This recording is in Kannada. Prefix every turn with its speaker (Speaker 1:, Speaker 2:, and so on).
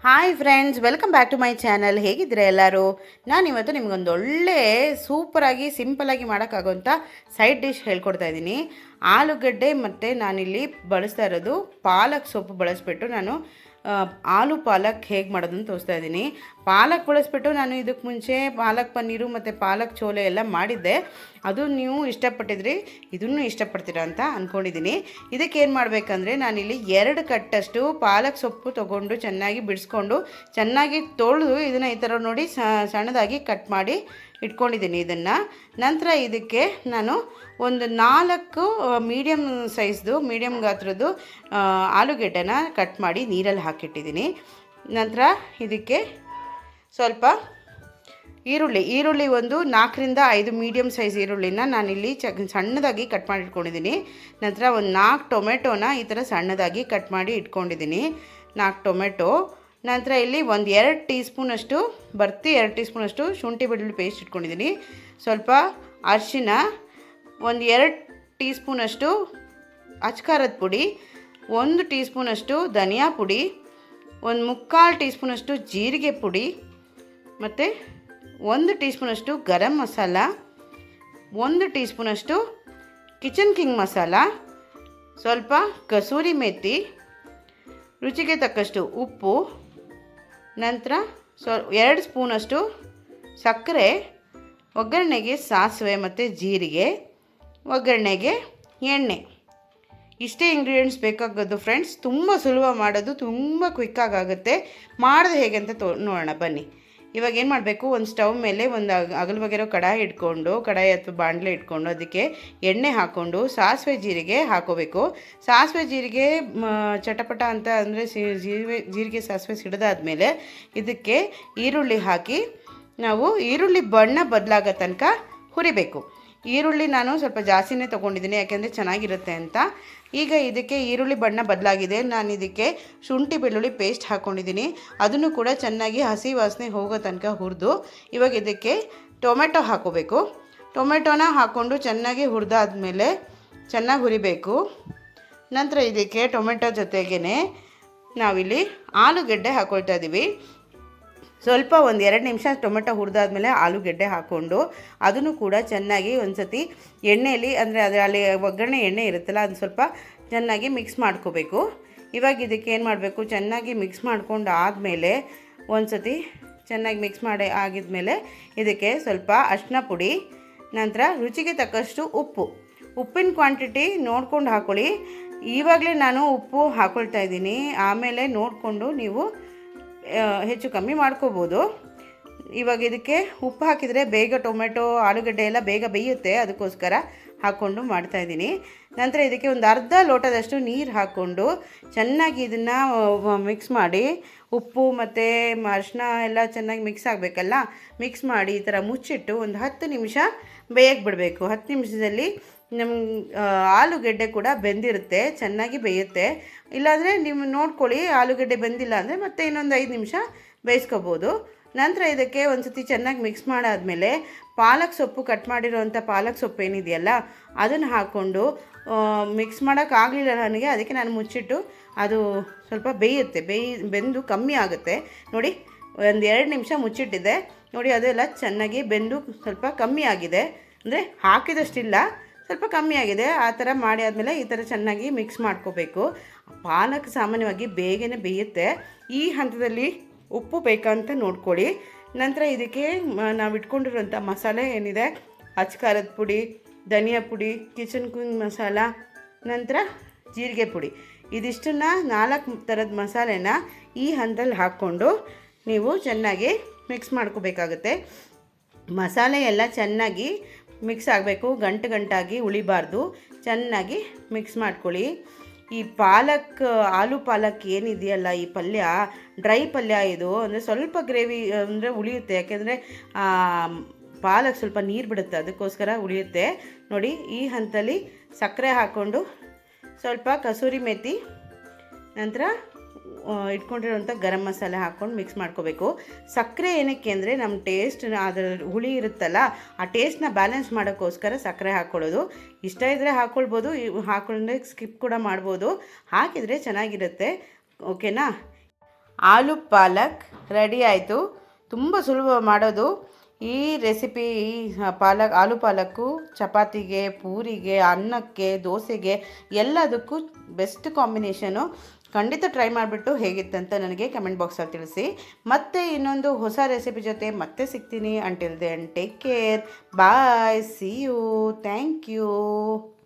Speaker 1: Hi friends, welcome back to my channel. ಹೇಗಿದ್ದೀರಾ ಎಲ್ಲರೂ? ನಾನಿವತ್ತು ನಿಮಗೊಂದು ಒಳ್ಳೆ ಸೂಪರಾಗಿ ಸಿಂಪಲಾಗಿ ಮಾಡೋಕ್ಕಾಗೋಂಥ ಸೈಡ್ ಡಿಶ್ ಹೇಳ್ಕೊಡ್ತಾ ಇದ್ದೀನಿ. ಆಲೂಗಡ್ಡೆ ಮತ್ತು ನಾನಿಲ್ಲಿ ಬಳಸ್ತಾ ಇರೋದು ಪಾಲಕ್ ಸೊಪ್ಪು ಬಳಸಿಬಿಟ್ಟು ನಾನು ಆಲೂ ಪಾಲಕ್ ಹೇಗೆ ಮಾಡೋದನ್ನು ತೋರಿಸ್ತಾ ಇದ್ದೀನಿ. ಪಾಲಕ್ ಬಳಸ್ಬಿಟ್ಟು ನಾನು ಇದಕ್ಕೆ ಮುಂಚೆ ಪಾಲಕ್ ಪನ್ನೀರು ಮತ್ತು ಪಾಲಕ್ ಚೋಲೆ ಎಲ್ಲ ಮಾಡಿದ್ದೆ. ಅದು ನೀವು ಇಷ್ಟಪಟ್ಟಿದ್ರಿ, ಇದನ್ನು ಇಷ್ಟಪಡ್ತೀರಾ ಅಂತ ಅಂದ್ಕೊಂಡಿದ್ದೀನಿ. ಇದಕ್ಕೆ ಏನು ಮಾಡಬೇಕಂದ್ರೆ, ನಾನಿಲ್ಲಿ 2 ಕಟ್ಟಷ್ಟು ಪಾಲಕ್ ಸೊಪ್ಪು ತೊಗೊಂಡು ಚೆನ್ನಾಗಿ ಬಿಡಿಸ್ಕೊಂಡು ಚೆನ್ನಾಗಿ ತೊಳೆದು ಇದನ್ನು ಈ ಥರ ನೋಡಿ ಸಣ್ಣದಾಗಿ ಕಟ್ ಮಾಡಿ ಇಟ್ಕೊಂಡಿದ್ದೀನಿ. ಇದನ್ನು ನಂತರ ಇದಕ್ಕೆ ನಾನು ಒಂದು 4 ಮೀಡಿಯಮ್ ಸೈಜ್ದು ಮೀಡಿಯಮ್ ಗಾತ್ರದ್ದು ಆಲೂಗೆಡ್ಡೆನ ಕಟ್ ಮಾಡಿ ನೀರಲ್ಲಿ ಹಾಕಿಟ್ಟಿದ್ದೀನಿ. ನಂತರ ಇದಕ್ಕೆ ಸ್ವಲ್ಪ ಈರುಳ್ಳಿ ಒಂದು 4-5 ಮೀಡಿಯಮ್ ಸೈಜ್ ಈರುಳ್ಳಿನ ನಾನಿಲ್ಲಿ ಸಣ್ಣದಾಗಿ ಕಟ್ ಮಾಡಿ ಇಟ್ಕೊಂಡಿದ್ದೀನಿ. ನಂತರ ಒಂದು 4 ಟೊಮೆಟೊನ ಈ ಥರ ಸಣ್ಣದಾಗಿ ಕಟ್ ಮಾಡಿ ಇಟ್ಕೊಂಡಿದ್ದೀನಿ. 4 ಟೊಮೆಟೊ. ನಂತರ ಇಲ್ಲಿ ಒಂದು 2 ಟೀ ಸ್ಪೂನಷ್ಟು 2 ಟೀ ಸ್ಪೂನಷ್ಟು ಶುಂಠಿ ಬೆಳ್ಳುಳ್ಳಿ ಪೇಸ್ಟ್ ಇಟ್ಕೊಂಡಿದ್ದೀನಿ. ಸ್ವಲ್ಪ ಅರಿಶಿನ, ಒಂದು 2 ಟೀ ಸ್ಪೂನಷ್ಟು ಅಚ್ಕಾರದ ಪುಡಿ, 1 ಟೀ ಸ್ಪೂನಷ್ಟು ಧನಿಯಾ ಪುಡಿ, ಒಂದು 3/4 ಟೀ ಸ್ಪೂನಷ್ಟು ಜೀರಿಗೆ ಪುಡಿ, ಮತ್ತು 1 ಟೀ ಸ್ಪೂನಷ್ಟು ಗರಂ ಮಸಾಲ, 1 ಟೀ ಸ್ಪೂನಷ್ಟು ಕಿಚನ್ ಕಿಂಗ್ ಮಸಾಲ, ಸ್ವಲ್ಪ ಕಸೂರಿ ಮೇಥಿ, ರುಚಿಗೆ ತಕ್ಕಷ್ಟು ಉಪ್ಪು, ನಂತರ 2 ಸ್ಪೂನಷ್ಟು ಸಕ್ಕರೆ, ಒಗ್ಗರಣೆಗೆ ಸಾಸಿವೆ ಮತ್ತು ಜೀರಿಗೆ, ಒಗ್ಗರಣೆಗೆ ಎಣ್ಣೆ. ಇಷ್ಟೇ ಇಂಗ್ರೀಡಿಯೆಂಟ್ಸ್ ಬೇಕಾಗೋದು ಫ್ರೆಂಡ್ಸ್. ತುಂಬ ಸುಲಭ ಮಾಡೋದು, ತುಂಬ ಕ್ವಿಕ್ಕಾಗುತ್ತೆ. ಮಾಡೋದು ಹೇಗೆ ಅಂತ ನೋಡೋಣ ಬನ್ನಿ. ಇವಾಗ ಏನು ಮಾಡಬೇಕು, ಒಂದು ಸ್ಟವ್ ಮೇಲೆ ಒಂದು ಅಗಲವಾಗಿರೋ ಕಡಾಯಿ ಅಥವಾ ಬಾಣಲೆ ಇಟ್ಕೊಂಡು ಅದಕ್ಕೆ ಎಣ್ಣೆ ಹಾಕ್ಕೊಂಡು ಸಾಸಿವೆ ಜೀರಿಗೆ ಹಾಕೋಬೇಕು. ಸಾಸಿವೆ ಜೀರಿಗೆ ಚಟಪಟ ಅಂತ ಅಂದರೆ ಜೀರಿಗೆ ಸಾಸಿವೆ ಸಿಡಿದಾದ್ಮೇಲೆ ಇದಕ್ಕೆ ಈರುಳ್ಳಿ ಹಾಕಿ ನಾವು ಈರುಳ್ಳಿ ಬಣ್ಣ ಬದಲಾಗೋ ತನಕ ಹುರಿಬೇಕು. ಈರುಳ್ಳಿ ನಾನು ಸ್ವಲ್ಪ ಜಾಸ್ತಿನೇ ತೊಗೊಂಡಿದ್ದೀನಿ, ಯಾಕೆಂದರೆ ಚೆನ್ನಾಗಿರುತ್ತೆ ಅಂತ. ಈಗ ಇದಕ್ಕೆ ಈರುಳ್ಳಿ ಬಣ್ಣ ಬದಲಾಗಿದೆ. ನಾನು ಇದಕ್ಕೆ ಶುಂಠಿ ಬೆಳ್ಳುಳ್ಳಿ ಪೇಸ್ಟ್ ಹಾಕ್ಕೊಂಡಿದ್ದೀನಿ. ಅದನ್ನು ಕೂಡ ಚೆನ್ನಾಗಿ ಹಸಿ ವಾಸನೆ ಹೋಗೋ ತನಕ ಹುರಿದು ಇವಾಗ ಇದಕ್ಕೆ ಟೊಮೆಟೊ ಹಾಕೋಬೇಕು. ಟೊಮೆಟೊನ ಹಾಕ್ಕೊಂಡು ಚೆನ್ನಾಗಿ ಹುರಿದಾದ್ಮೇಲೆ ಚೆನ್ನಾಗಿ ಹುರಿಬೇಕು. ನಂತರ ಇದಕ್ಕೆ ಟೊಮೆಟೊ ಜೊತೆಗೇ ನಾವಿಲ್ಲಿ ಆಲೂಗೆಡ್ಡೆ ಹಾಕ್ಕೊಳ್ತಾ ಇದ್ದೀವಿ. ಸ್ವಲ್ಪ ಒಂದು 2 ನಿಮಿಷ ಟೊಮೆಟೊ ಹುರಿದಾದ್ಮೇಲೆ ಆಲೂಗೆಡ್ಡೆ ಹಾಕ್ಕೊಂಡು ಅದನ್ನು ಕೂಡ ಚೆನ್ನಾಗಿ ಒಂದು ಸತಿ ಎಣ್ಣೆಯಲ್ಲಿ, ಅಂದರೆ ಅದರಲ್ಲಿ ಒಗ್ಗರಣೆ ಎಣ್ಣೆ ಇರುತ್ತಲ್ಲ, ಅದನ್ನು ಸ್ವಲ್ಪ ಚೆನ್ನಾಗಿ ಮಿಕ್ಸ್ ಮಾಡ್ಕೋಬೇಕು. ಇವಾಗ ಇದಕ್ಕೆ ಏನು ಮಾಡಬೇಕು, ಚೆನ್ನಾಗಿ ಮಿಕ್ಸ್ ಮಾಡ್ಕೊಂಡು ಆದಮೇಲೆ ಒಂದು ಸತಿ ಚೆನ್ನಾಗಿ ಮಿಕ್ಸ್ ಮಾಡಿ ಆಗಿದ್ಮೇಲೆ ಇದಕ್ಕೆ ಸ್ವಲ್ಪ ಅರಿಶಿನ ಪುಡಿ, ನಂತರ ರುಚಿಗೆ ತಕ್ಕಷ್ಟು ಉಪ್ಪಿನ ಕ್ವಾಂಟಿಟಿ ನೋಡ್ಕೊಂಡು ಹಾಕ್ಕೊಳ್ಳಿ. ಇವಾಗಲೇ ನಾನು ಉಪ್ಪು ಹಾಕ್ಕೊಳ್ತಾ ಇದ್ದೀನಿ, ಆಮೇಲೆ ನೋಡಿಕೊಂಡು ನೀವು ಹೆಚ್ಚು ಕಮ್ಮಿ ಮಾಡ್ಕೋಬೋದು. ಇವಾಗ ಇದಕ್ಕೆ ಉಪ್ಪು ಹಾಕಿದರೆ ಬೇಗ ಟೊಮೆಟೊ ಆಲೂಗಡ್ಡೆ ಎಲ್ಲ ಬೇಗ ಬೇಯುತ್ತೆ, ಅದಕ್ಕೋಸ್ಕರ ಹಾಕ್ಕೊಂಡು ಮಾಡ್ತಾಯಿದ್ದೀನಿ. ನಂತರ ಇದಕ್ಕೆ ಒಂದು ಅರ್ಧ ಲೋಟದಷ್ಟು ನೀರು ಹಾಕ್ಕೊಂಡು ಚೆನ್ನಾಗಿ ಇದನ್ನು ಮಿಕ್ಸ್ ಮಾಡಿ, ಉಪ್ಪು ಮತ್ತು ಅರಿಶಿನ ಎಲ್ಲ ಚೆನ್ನಾಗಿ ಮಿಕ್ಸ್ ಆಗಬೇಕಲ್ಲ, ಮಿಕ್ಸ್ ಮಾಡಿ ಈ ಥರ ಮುಚ್ಚಿಟ್ಟು ಒಂದು 10 ನಿಮಿಷ ಬೇಯಕ್ಕೆ ಬಿಡಬೇಕು. 10 ನಿಮಿಷದಲ್ಲಿ ನಮ್ಮ ಆಲೂಗೆಡ್ಡೆ ಕೂಡ ಬೆಂದಿರುತ್ತೆ, ಚೆನ್ನಾಗಿ ಬೇಯುತ್ತೆ. ಇಲ್ಲಾಂದರೆ ನೀವು ನೋಡ್ಕೊಳ್ಳಿ, ಆಲೂಗೆಡ್ಡೆ ಬೆಂದಿಲ್ಲ ಅಂದರೆ ಮತ್ತೆ ಇನ್ನೊಂದು 5 ನಿಮಿಷ ಬೇಯಿಸ್ಕೋಬೋದು. ನಂತರ ಇದಕ್ಕೆ ಒಂದು ಸತಿ ಚೆನ್ನಾಗಿ ಮಿಕ್ಸ್ ಮಾಡಾದಮೇಲೆ ಪಾಲಕ್ ಸೊಪ್ಪು, ಕಟ್ ಮಾಡಿರೋವಂಥ ಪಾಲಕ್ ಸೊಪ್ಪು ಏನಿದೆಯಲ್ಲ ಅದನ್ನು ಹಾಕ್ಕೊಂಡು ಮಿಕ್ಸ್ ಮಾಡೋಕ್ಕಾಗಲಿಲ್ಲ ನನಗೆ, ಅದಕ್ಕೆ ನಾನು ಮುಚ್ಚಿಟ್ಟು ಅದು ಸ್ವಲ್ಪ ಬೇಯುತ್ತೆ, ಬೆಂದು ಕಮ್ಮಿ ಆಗುತ್ತೆ. ನೋಡಿ, ಒಂದು 2 ನಿಮಿಷ ಮುಚ್ಚಿಟ್ಟಿದ್ದೆ, ನೋಡಿ ಅದೆಲ್ಲ ಚೆನ್ನಾಗಿ ಬೆಂದು ಸ್ವಲ್ಪ ಕಮ್ಮಿ ಆಗಿದೆ, ಅಂದರೆ ಹಾಕಿದಷ್ಟಿಲ್ಲ, ಸ್ವಲ್ಪ ಕಮ್ಮಿ ಆಗಿದೆ. ಆ ಥರ ಮಾಡಿ ಆದಮೇಲೆ ಈ ಥರ ಚೆನ್ನಾಗಿ ಮಿಕ್ಸ್ ಮಾಡ್ಕೋಬೇಕು. ಪಾಲಕ್ ಸಾಮಾನ್ಯವಾಗಿ ಬೇಗನೆ ಬೇಯುತ್ತೆ. ಈ ಹಂತದಲ್ಲಿ ಉಪ್ಪು ಬೇಕಂತ ನೋಡ್ಕೊಳ್ಳಿ. ನಂತರ ಇದಕ್ಕೆ ನಾವು ಇಟ್ಕೊಂಡಿರೋಂಥ ಮಸಾಲೆ ಏನಿದೆ, ಅಚ್ಕಾರದ ಪುಡಿ, ಧನಿಯಾ ಪುಡಿ, ಕಿಚನ್ ಕಿಂಗ್ ಮಸಾಲ, ನಂತರ ಜೀರಿಗೆ ಪುಡಿ, ಇದಿಷ್ಟನ್ನು 4 ಥರದ ಮಸಾಲೆನ ಈ ಹಂತದಲ್ಲಿ ಹಾಕ್ಕೊಂಡು ನೀವು ಚೆನ್ನಾಗಿ ಮಿಕ್ಸ್ ಮಾಡ್ಕೋಬೇಕಾಗುತ್ತೆ. ಮಸಾಲೆ ಎಲ್ಲ ಚೆನ್ನಾಗಿ ಮಿಕ್ಸ್ ಆಗಬೇಕು, ಗಂಟಾಗಿ ಉಳಿಬಾರ್ದು, ಚೆನ್ನಾಗಿ ಮಿಕ್ಸ್ ಮಾಡ್ಕೊಳ್ಳಿ. ಈ ಆಲೂ ಪಾಲಕ್ ಏನಿದೆಯಲ್ಲ, ಈ ಪಲ್ಯ ಡ್ರೈ ಪಲ್ಯ ಇದು, ಅಂದರೆ ಸ್ವಲ್ಪ ಗ್ರೇವಿ ಅಂದರೆ ಉಳಿಯುತ್ತೆ, ಯಾಕೆಂದರೆ ಪಾಲಕ್ ಸ್ವಲ್ಪ ನೀರು ಬಿಡುತ್ತೆ, ಅದಕ್ಕೋಸ್ಕರ ಉಳಿಯುತ್ತೆ. ನೋಡಿ, ಈ ಹಂತದಲ್ಲಿ ಸಕ್ಕರೆ ಹಾಕ್ಕೊಂಡು ಸ್ವಲ್ಪ ಕಸೂರಿ ಮೇಥಿ, ನಂತರ ಇಟ್ಕೊಂಡಿರೋಂಥ ಗರಂ ಮಸಾಲೆ ಹಾಕ್ಕೊಂಡು ಮಿಕ್ಸ್ ಮಾಡ್ಕೋಬೇಕು. ಸಕ್ಕರೆ ಏನಕ್ಕೆ ಅಂದರೆ ನಮ್ಮ ಟೇಸ್ಟ್, ಅದರ ಹುಳಿ ಇರುತ್ತಲ್ಲ, ಆ ಟೇಸ್ಟ್ನ ಬ್ಯಾಲೆನ್ಸ್ ಮಾಡೋಕ್ಕೋಸ್ಕರ ಸಕ್ಕರೆ ಹಾಕ್ಕೊಳ್ಳೋದು. ಇಷ್ಟ ಇದ್ದರೆ ಹಾಕ್ಕೊಳ್ಬೋದು, ಹಾಕ್ಕೊಂಡ್ರೆ ಸ್ಕಿಪ್ ಕೂಡ ಮಾಡ್ಬೋದು, ಹಾಕಿದರೆ ಚೆನ್ನಾಗಿರುತ್ತೆ. ಓಕೆನಾ? ಆಲೂ ಪಾಲಕ್ ರೆಡಿ ಆಯಿತು. ತುಂಬ ಸುಲಭ ಮಾಡೋದು ಈ ರೆಸಿಪಿ. ಆಲೂ ಪಾಲಕ್ಕು ಚಪಾತಿಗೆ, ಪೂರಿಗೆ, ಅನ್ನಕ್ಕೆ, ದೋಸೆಗೆ ಎಲ್ಲದಕ್ಕೂ ಬೆಸ್ಟ್ ಕಾಂಬಿನೇಷನು. ಖಂಡಿತ ಟ್ರೈ ಮಾಡಿಬಿಟ್ಟು ಹೇಗಿತ್ತಂತ ನನಗೆ ಕಮೆಂಟ್ ಬಾಕ್ಸಲ್ಲಿ ತಿಳಿಸಿ. ಮತ್ತೆ ಇನ್ನೊಂದು ಹೊಸ ರೆಸಿಪಿ ಜೊತೆ ಮತ್ತೆ ಸಿಗ್ತೀನಿ. Until then take care, bye, see you, thank you.